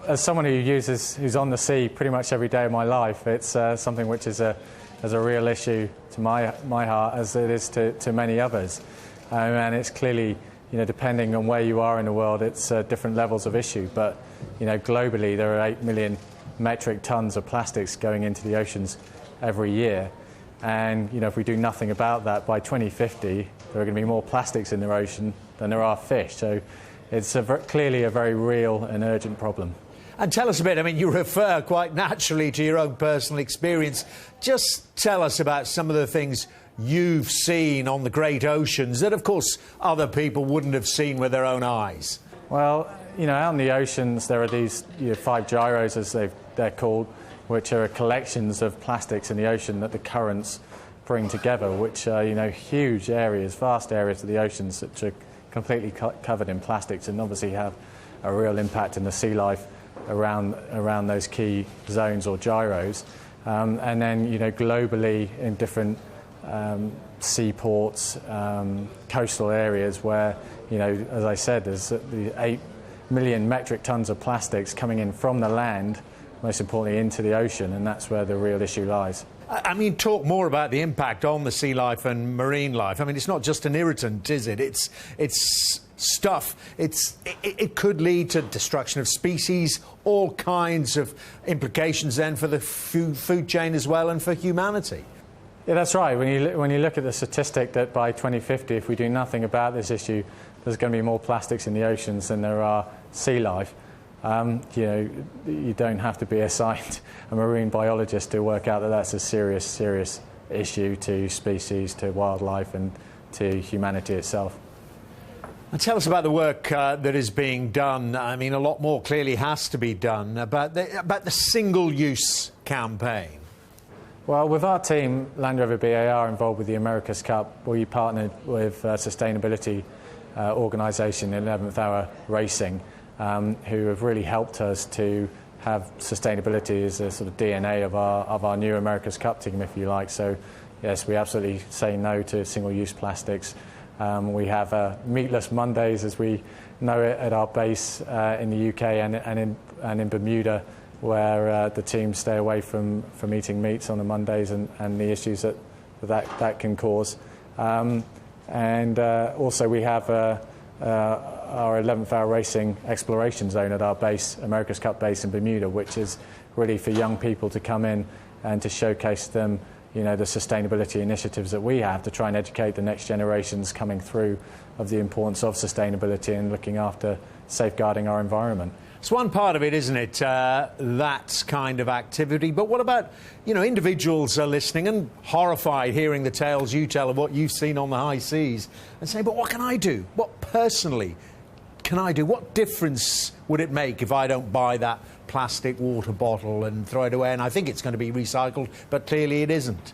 As someone who's on the sea pretty much every day of my life, it's something which is a real issue to my heart, as it is to many others. And it's clearly, depending on where you are in the world, it's different levels of issue. But, globally, there are 8 million metric tons of plastics going into the oceans every year. And, if we do nothing about that, by 2050, there are going to be more plastics in the ocean than there are fish. So it's clearly a very real and urgent problem. And tell us a bit, you refer quite naturally to your own personal experience. Just tell us about some of the things you've seen on the great oceans that, of course, other people wouldn't have seen with their own eyes. Well, out in the oceans, there are these 5 gyros, as they're called, which are collections of plastics in the ocean that the currents bring together, which are, huge areas, vast areas of the oceans which are completely covered in plastics, and obviously have a real impact in the sea life around those key zones or gyros. And then, globally in different seaports, coastal areas where, as I said, there's the 8 million metric tons of plastics coming in from the land, most importantly into the ocean, and that's where the real issue lies. Talk more about the impact on the sea life and marine life. It's not just an irritant, is it? It's stuff. It could lead to destruction of species, all kinds of implications then for the food chain as well, and for humanity. Yeah, that's right. When you look at the statistic that by 2050, if we do nothing about this issue, there's going to be more plastics in the oceans than there are sea life. You don't have to be a marine biologist to work out that that's a serious issue to species, to wildlife, and to humanity itself. And tell us about the work that is being done. A lot more clearly has to be done about the single-use campaign. Well, with our team, Land Rover BAR, involved with the America's Cup, we partnered with sustainability organisation 11th Hour Racing, who have really helped us to have sustainability as a sort of DNA of our new America's Cup team, if you like. So, yes, we absolutely say no to single-use plastics. We have meatless Mondays, as we know it, at our base in the UK and in Bermuda, where the teams stay away from eating meats on the Mondays and the issues that can cause. And also we have our 11th Hour Racing exploration zone at our base, America's Cup base in Bermuda, which is really for young people to come in and to showcase them, the sustainability initiatives that we have to try and educate the next generations coming through of the importance of sustainability and looking after safeguarding our environment. It's one part of it, isn't it, that kind of activity. But what about, individuals are listening and horrified hearing the tales you tell of what you've seen on the high seas and say, but what can I do? What personally can I do? What difference would it make if I don't buy that plastic water bottle and throw it away? And I think it's going to be recycled, but clearly it isn't.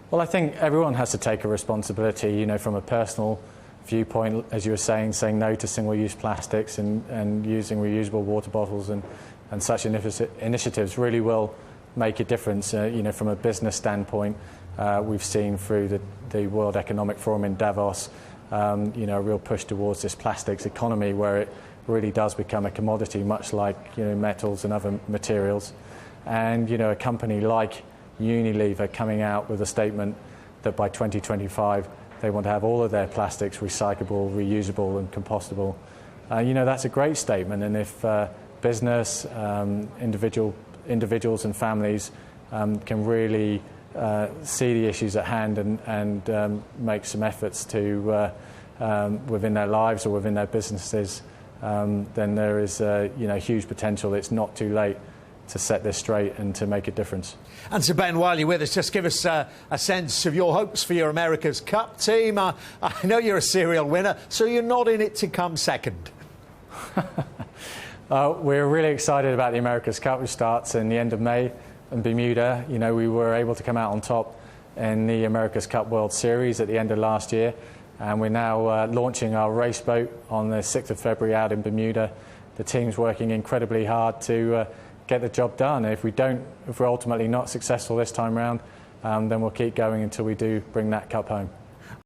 Well, I think everyone has to take a responsibility, from a personal viewpoint, as you were saying no to single-use plastics and using reusable water bottles and such initiatives really will make a difference. From a business standpoint, we've seen through the World Economic Forum in Davos, a real push towards this plastics economy where it really does become a commodity, much like metals and other materials. And a company like Unilever coming out with a statement that by 2025 they want to have all of their plastics recyclable, reusable and compostable. That's a great statement, and if business, individuals and families can really see the issues at hand and make some efforts to within their lives or within their businesses, then there is huge potential. It's not too late to set this straight and to make a difference. And so, Ben, while you're with us, just give us a sense of your hopes for your America's Cup team. I know you're a serial winner, so you're not in it to come second. We're really excited about the America's Cup, which starts in the end of May in Bermuda. We were able to come out on top in the America's Cup World Series at the end of last year, and we're now launching our race boat on the 6th of February out in Bermuda. The team's working incredibly hard to get the job done. If we're ultimately not successful this time round, then we'll keep going until we do bring that cup home.